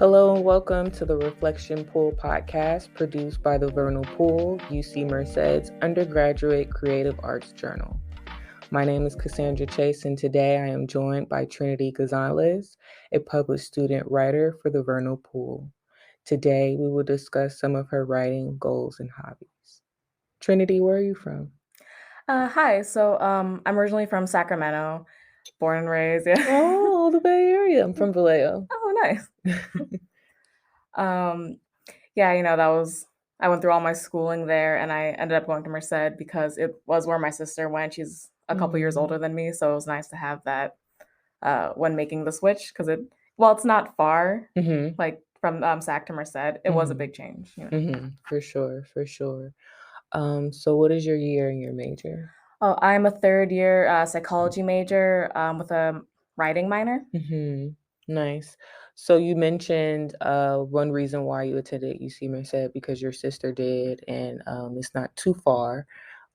Hello and welcome to the Reflection Pool podcast produced by the Vernal Pool, UC Merced's undergraduate creative arts journal. My name is Cassandra Chase, and today I am joined by Trinity Gonzalez, a published student writer for the Vernal Pool. Today we will discuss some of her writing goals and hobbies. Trinity, where are you from? Hi. I'm originally from Sacramento, born and raised. Yeah. Oh, the Bay Area. I'm from Vallejo. Oh, nice. I went through all my schooling there, and I ended up going to Merced because it was where my sister went. She's a couple years older than me, so it was nice to have that when making the switch because it's not far, like from Sac to Merced. It was a big change. For sure. So what is your year and your major? Oh, I'm a third year psychology major with a writing minor. Nice. So you mentioned one reason why you attended UC Merced because your sister did, and it's not too far,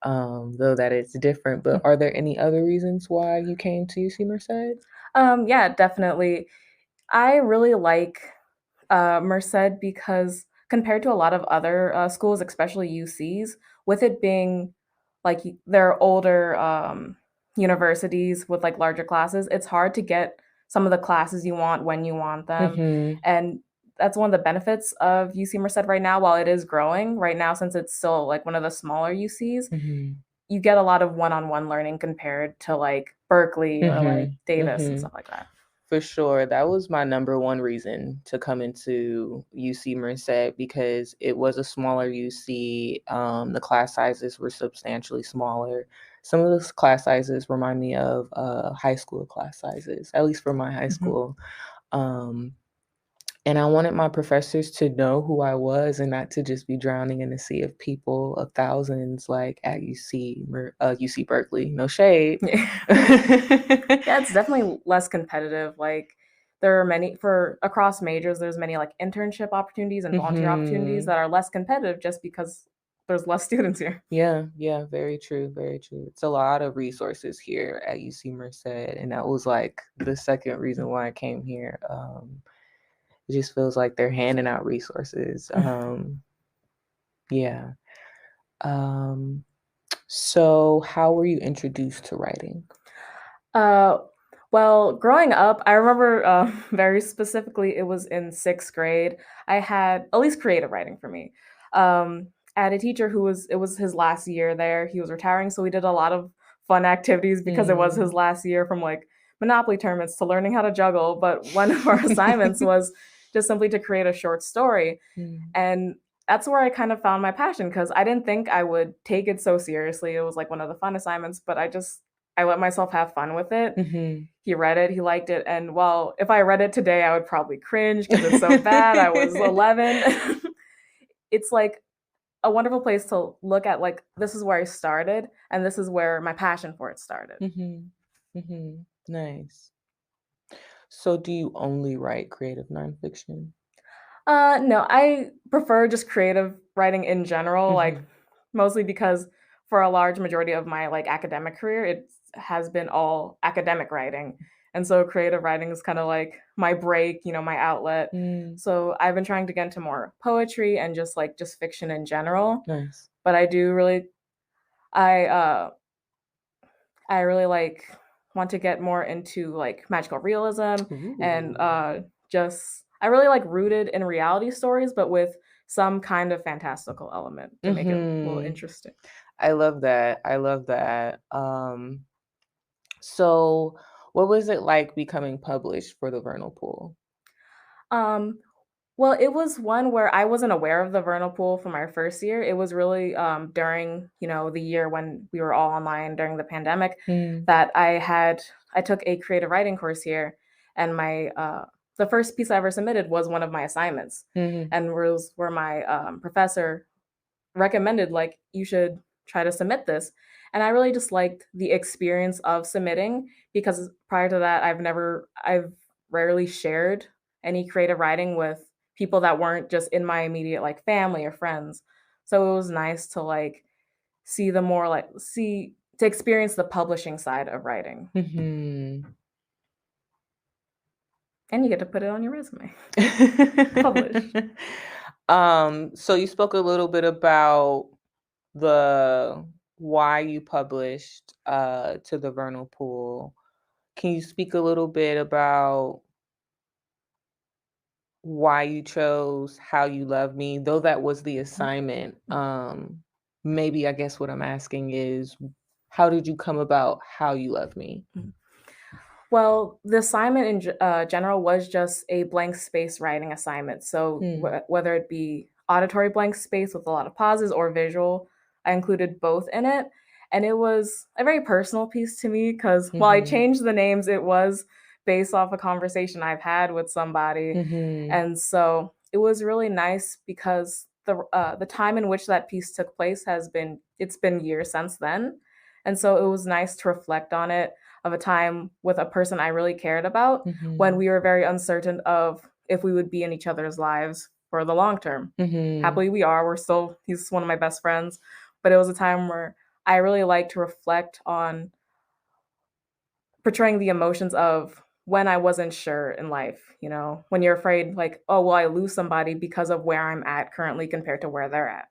though that it's different. But are there any other reasons why you came to UC Merced? Yeah, definitely. I really like Merced because compared to a lot of other schools, especially UCs, with it being like they're older universities with like larger classes, it's hard to get some of the classes you want when you want them. And that's one of the benefits of UC Merced right now, while it is growing right now, since it's still like one of the smaller UCs, you get a lot of one-on-one learning compared to like Berkeley or like Davis and stuff like that. For sure. That was my number one reason to come into UC Merced because it was a smaller UC. The class sizes were substantially smaller. Some of those class sizes remind me of high school class sizes, at least for my high school. And I wanted my professors to know who I was and not to just be drowning in a sea of people of thousands like at UC Berkeley. No shade. Yeah, it's definitely less competitive. Like there are many for across majors, there's many like internship opportunities and volunteer opportunities that are less competitive just because there's less students here. Yeah, very true. It's a lot of resources here at UC Merced, and that was like the second reason why I came here. It just feels like they're handing out resources. Yeah. So how were you introduced to writing? Well, growing up, I remember very specifically, it was in sixth grade. I had at least creative writing for me. I had a teacher it was his last year there. He was retiring, so we did a lot of fun activities because it was his last year, from like Monopoly tournaments to learning how to juggle. But one of our assignments was just simply to create a short story. And that's where I kind of found my passion because I didn't think I would take it so seriously. It was like one of the fun assignments, but I let myself have fun with it. He read it, he liked it, and well, if I read it today, I would probably cringe because it's so bad. I was 11. It's like a wonderful place to look at, like, this is where I started, and this is where my passion for it started. Nice. So do you only write creative nonfiction? No, I prefer just creative writing in general, like mostly because for a large majority of my like academic career, it has been all academic writing. And so creative writing is kind of like my break, my outlet. So I've been trying to get into more poetry and just fiction in general. Nice. But I I really like want to get more into like magical realism and I really like rooted in reality stories, but with some kind of fantastical element to make it a little interesting. I love that. So what was it like becoming published for the Vernal Pool? Well, it was one where I wasn't aware of the vernal pool for my first year. It was really during, the year when we were all online during the pandemic that I took a creative writing course here, and my the first piece I ever submitted was one of my assignments, and was where my professor recommended like you should try to submit this, and I really just liked the experience of submitting because prior to that I've rarely shared any creative writing with people that weren't just in my immediate like family or friends. So it was nice to like to experience the publishing side of writing. And you get to put it on your resume. Published. So you spoke a little bit about the why you published to the Vernal Pool. Can you speak a little bit about why you chose How You Love Me, though that was the assignment? Maybe I guess what I'm asking is, how did you come about How You Love Me? Well, the assignment in general was just a blank space writing assignment. So whether it be auditory blank space with a lot of pauses or visual, I included both in it. And it was a very personal piece to me because while I changed the names, it was based off a conversation I've had with somebody. And so it was really nice because the time in which that piece took place it's been years since then. And so it was nice to reflect on it of a time with a person I really cared about when we were very uncertain of if we would be in each other's lives for the long term. Happily we are. He's one of my best friends. But it was a time where I really like to reflect on portraying the emotions of when I wasn't sure in life, when you're afraid, like, oh, will I lose somebody because of where I'm at currently compared to where they're at.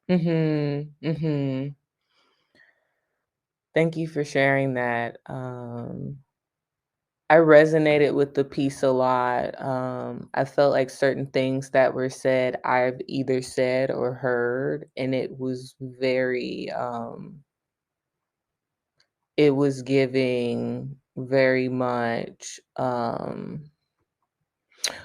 Thank you for sharing that. I resonated with the piece a lot. I felt like certain things that were said, I've either said or heard, and it was it was giving very much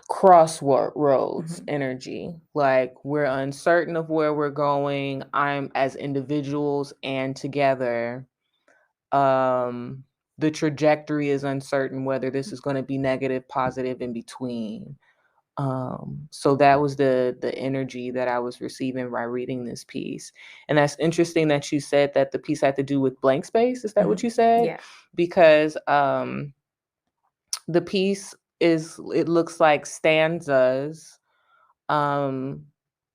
crossroads energy. Like, we're uncertain of where we're going. I'm as individuals and together. The trajectory is uncertain, whether this is going to be negative, positive, in between. So that was the energy that I was receiving by reading this piece. And that's interesting that you said that the piece had to do with blank space. Is that what you said? Yeah. Because the piece it looks like stanzas.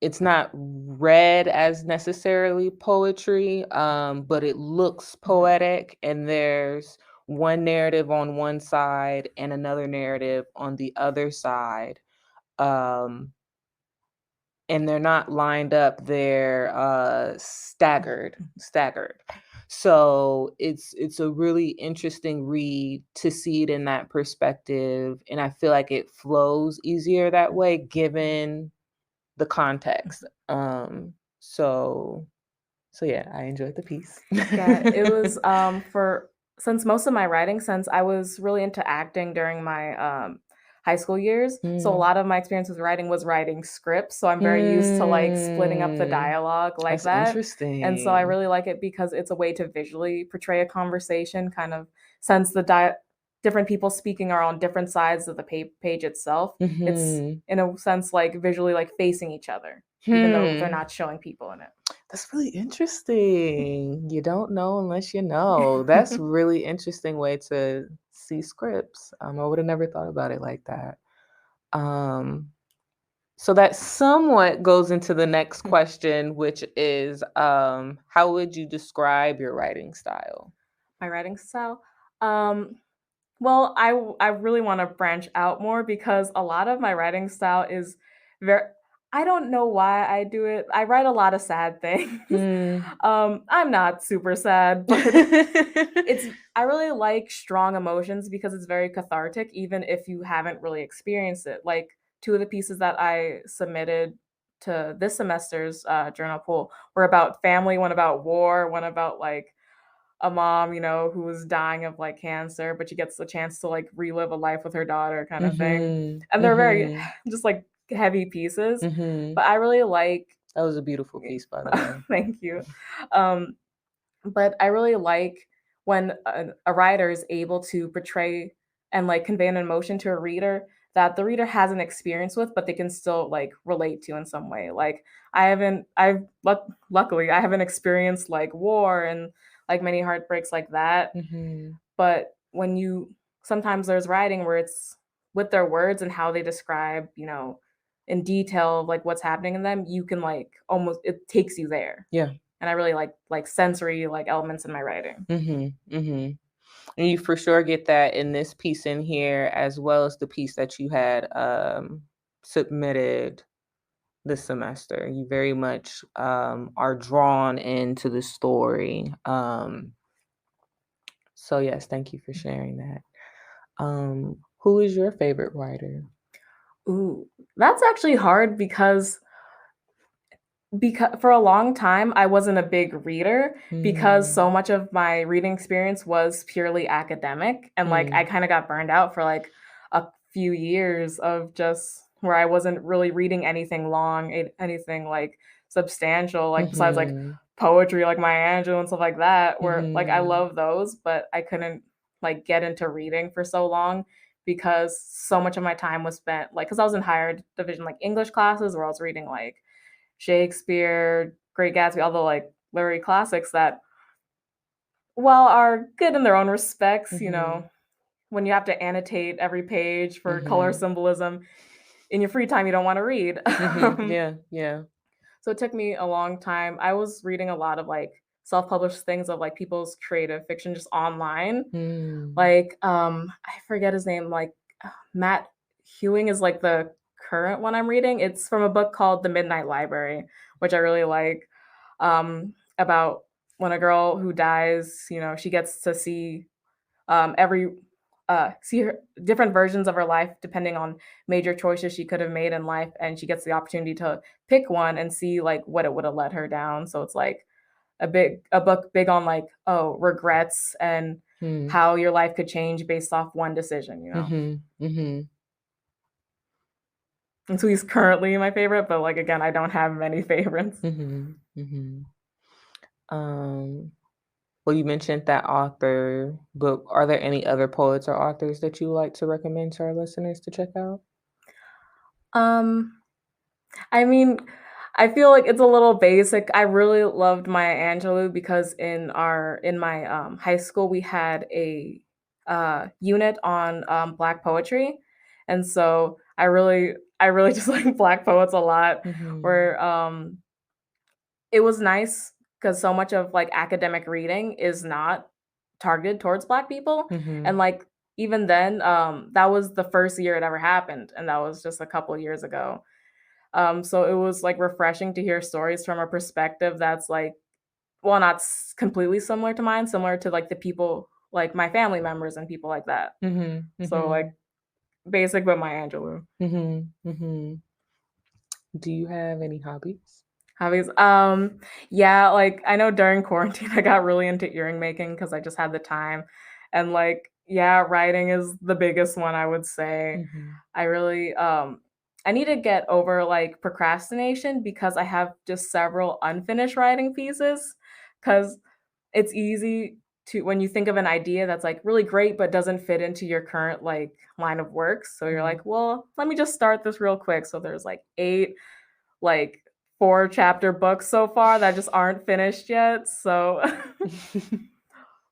It's not read as necessarily poetry, but it looks poetic, and there's one narrative on one side and another narrative on the other side. And they're not lined up, they're staggered. So it's a really interesting read to see it in that perspective, and I feel like it flows easier that way given the context. So yeah, I enjoyed the piece. Yeah, it was since most of my writing, since I was really into acting during my high school years, so a lot of my experience with writing was writing scripts. So I'm very used to like splitting up the dialogue like That's that. interesting. And so I really like it because it's a way to visually portray a conversation, kind of since the different people speaking are on different sides of the page itself. It's in a sense like visually like facing each other, even though they're not showing people in it. That's really interesting. You don't know unless you know. That's really interesting way to see scripts. I would have never thought about it like that. So that somewhat goes into the next question, which is, how would you describe your writing style? My writing style? Well, I really want to branch out more because a lot of my writing style is very. I don't know why I do it. I write a lot of sad things. I'm not super sad, but I really like strong emotions because it's very cathartic, even if you haven't really experienced it. Like two of the pieces that I submitted to this semester's journal pool were about family, one about war, one about like a mom, who was dying of like cancer, but she gets the chance to like relive a life with her daughter kind of thing. And they're very just like heavy pieces. But I really like that was a beautiful piece, by the way. Thank you. But I really like when a writer is able to portray and like convey an emotion to a reader that the reader hasn't experienced with, but they can still like relate to in some way. Like luckily I haven't experienced like war and like many heartbreaks like that. But sometimes there's writing where it's with their words and how they describe, in detail, like what's happening in them, you can like almost, it takes you there. Yeah. And I really like sensory like elements in my writing. And you for sure get that in this piece in here, as well as the piece that you had submitted this semester. You very much are drawn into the story. So yes, thank you for sharing that. Who is your favorite writer? Ooh, that's actually hard because for a long time I wasn't a big reader because so much of my reading experience was purely academic, and like I kind of got burned out for like a few years of just where I wasn't really reading anything long, anything like substantial, like besides like poetry like Maya Angelou and stuff like that, where like I love those, but I couldn't like get into reading for so long because so much of my time was spent like because I was in higher division like English classes where I was reading like Shakespeare, Great Gatsby, all the like literary classics that, while are good in their own respects, you know, when you have to annotate every page for color symbolism in your free time, you don't want to read. Yeah. So it took me a long time. I was reading a lot of like self-published things of like people's creative fiction just online. Like I forget his name, like Matt Hewing is like the current one I'm reading. It's from a book called The Midnight Library, which I really like, about when a girl who dies, you know, she gets to see every see her different versions of her life depending on major choices she could have made in life, and she gets the opportunity to pick one and see like what it would have led her down. So it's like a book big on like, oh, regrets and how your life could change based off one decision, you know. And so he's currently my favorite, but like again, I don't have many favorites. Well, you mentioned that author, but are there any other poets or authors that you like to recommend to our listeners to check out? I mean, I feel like it's a little basic. I really loved Maya Angelou because in my high school we had a unit on Black poetry, and so I really just like Black poets a lot. Where it was nice because so much of like academic reading is not targeted towards Black people, and like even then, that was the first year it ever happened, and that was just a couple years ago. So it was like refreshing to hear stories from a perspective that's like, well, not completely similar to mine, similar to like the people, like my family members and people like that. So like basic, but Maya Angelou. Do you have any hobbies? Hobbies? Yeah, like I know during quarantine I got really into earring making because I just had the time, and like yeah, writing is the biggest one I would say. I really I need to get over like procrastination because I have just several unfinished writing pieces, because it's easy to when you think of an idea that's like really great but doesn't fit into your current like line of work. So you're like, well, let me just start this real quick. So there's like 8 like 4-chapter books so far that just aren't finished yet. So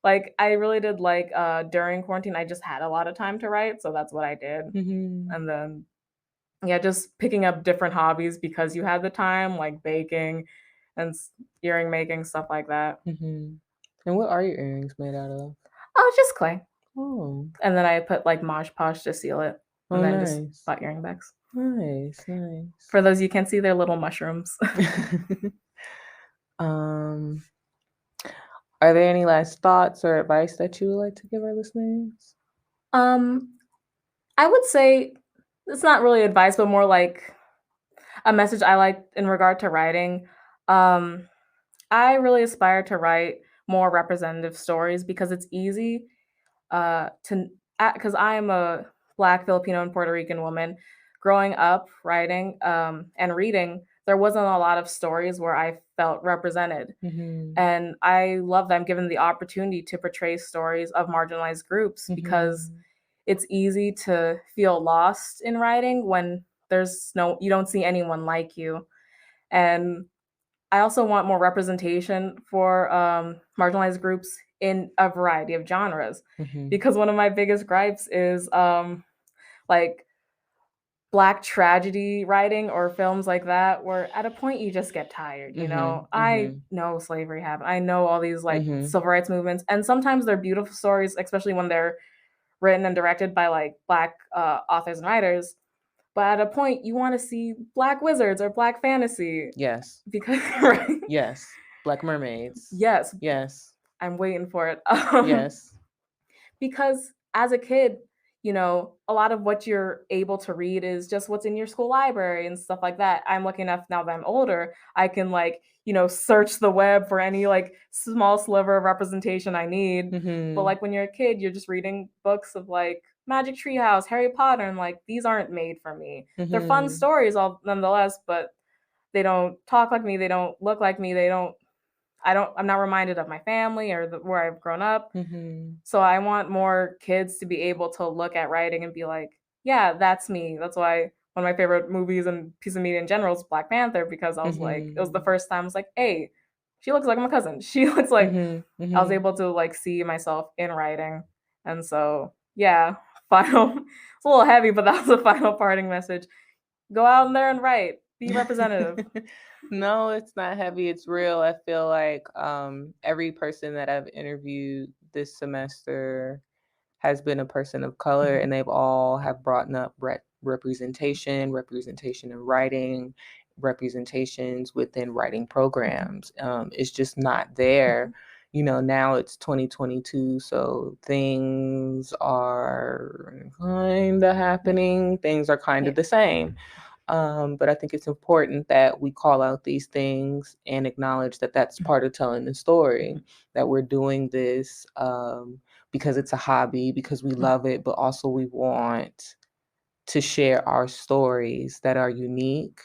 like I really did like during quarantine I just had a lot of time to write, so that's what I did. And then yeah, just picking up different hobbies because you had the time, like baking and earring making, stuff like that. And what are your earrings made out of? Oh, it's just clay. Oh, And then I put like Mosh Posh to seal it, and then nice. just bought earring bags. Nice. For those you can't see, they're little mushrooms. Are there any last thoughts or advice that you would like to give our listeners? I would say it's not really advice, but more like a message I like in regard to writing. I really aspire to write more representative stories because it's easy to because I am a Black, Filipino, and Puerto Rican woman. Growing up writing and reading, there wasn't a lot of stories where I felt represented. And I love that I'm given the opportunity to portray stories of marginalized groups because it's easy to feel lost in writing when you don't see anyone like you. And I also want more representation for marginalized groups in a variety of genres, because one of my biggest gripes is like Black tragedy writing or films like that, where at a point you just get tired, you know? I know slavery happened. I know all these like civil rights movements, and sometimes they're beautiful stories, especially when they're written and directed by like Black authors and writers. But at a point, you want to see Black wizards or Black fantasy. Yes. Because, right? Yes. Black mermaids. Yes. Yes. I'm waiting for it. Yes. Because as a kid, you know, a lot of what you're able to read is just what's in your school library and stuff like that. I'm lucky enough now that I'm older, I can like, you know, search the web for any like small sliver of representation I need. But like when you're a kid, you're just reading books of like Magic Treehouse, Harry Potter, and like these aren't made for me. They're fun stories all nonetheless, but they don't talk like me, they don't look like me, I'm not reminded of my family or where I've grown up. So I want more kids to be able to look at writing and be like, yeah, that's me. That's why one of my favorite movies and piece of media in general is Black Panther, because I was like, it was the first time I was like, hey, she looks like my cousin. She looks like, I was able to like see myself in writing. And so, yeah, it's a little heavy, but that was the final parting message. Go out in there and write. Be representative. No, it's not heavy. It's real. I feel like every person that I've interviewed this semester has been a person of color, and they've all have brought up representation in writing, representations within writing programs. It's just not there. You know, now it's 2022, so things are kind of happening. Things are kind of the same. But I think it's important that we call out these things and acknowledge that that's part of telling the story, that we're doing this because it's a hobby, because we love it, but also we want to share our stories that are unique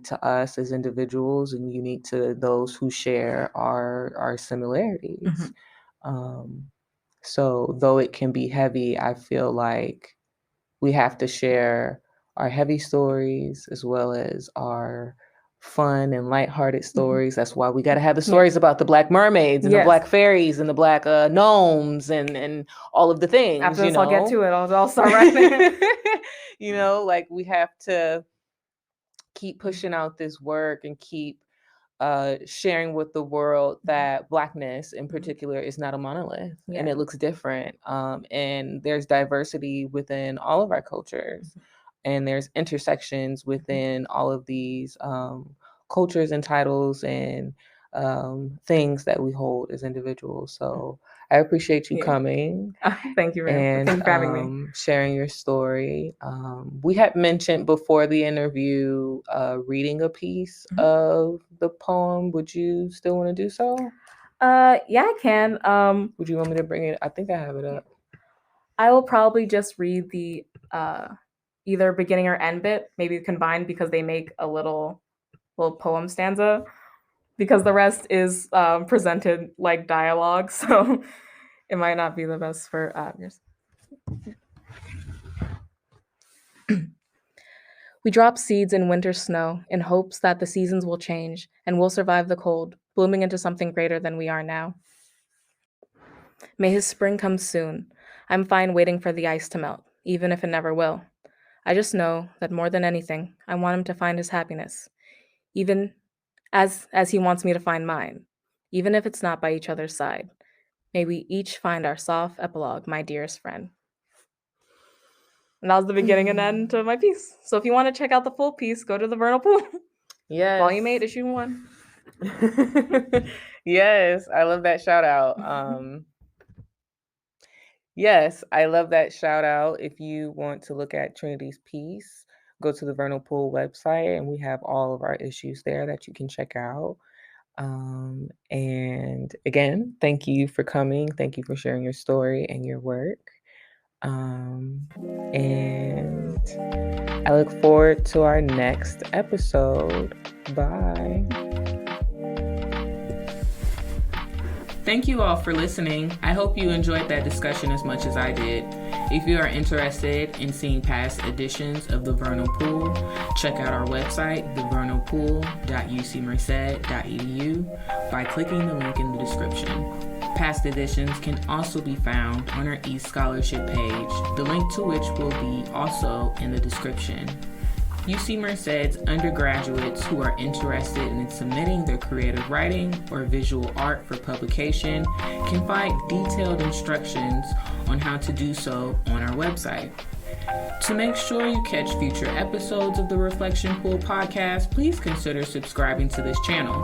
to us as individuals and unique to those who share our similarities. So though it can be heavy, I feel like we have to share our heavy stories as well as our fun and lighthearted stories. That's why we got to have the stories about the Black mermaids and the Black fairies and the Black gnomes and all of the things. After this, I'll get to it. I'll start writing. You know, like we have to keep pushing out this work and keep sharing with the world that Blackness in particular is not a monolith and it looks different. And there's diversity within all of our cultures, and there's intersections within all of these cultures and titles and things that we hold as individuals. So I appreciate you coming. Thank you, man. Thank you for having me. Sharing your story. We had mentioned before the interview reading a piece of the poem. Would you still want to do so? Yeah, I can. Would you want me to bring it? I think I have it up. I will probably just read the either beginning or end bit, maybe combined, because they make a little poem stanza, because the rest is presented like dialogue, so it might not be the best for yours. We drop seeds in winter snow in hopes that the seasons will change and we'll survive the cold, blooming into something greater than we are now. May his spring come soon. I'm fine waiting for the ice to melt, even if it never will. I just know that more than anything, I want him to find his happiness, even as he wants me to find mine, even if it's not by each other's side. May we each find our soft epilogue, my dearest friend. And that was the beginning and end to my piece. So if you want to check out the full piece, go to the Vernal Pool. Yes. Volume 8, issue 1. Yes, I love that shout out. Yes, I love that shout out. If you want to look at Trinity's piece, go to the Vernal Pool website, and we have all of our issues there that you can check out. And again, thank you for coming. Thank you for sharing your story and your work. And I look forward to our next episode. Bye. Thank you all for listening. I hope you enjoyed that discussion as much as I did. If you are interested in seeing past editions of The Vernal Pool, check out our website, thevernalpool.ucmerced.edu, by clicking the link in the description. Past editions can also be found on our East Scholarship page, the link to which will be also in the description. UC Merced's undergraduates who are interested in submitting their creative writing or visual art for publication can find detailed instructions on how to do so on our website. To make sure you catch future episodes of the Reflection Pool podcast, please consider subscribing to this channel.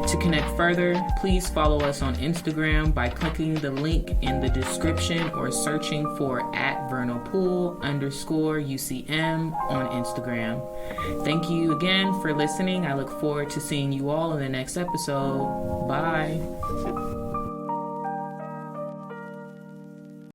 To connect further, please follow us on Instagram by clicking the link in the description or searching for @Vernal Pool _UCM on Instagram. Thank you again for listening. I look forward to seeing you all in the next episode. Bye.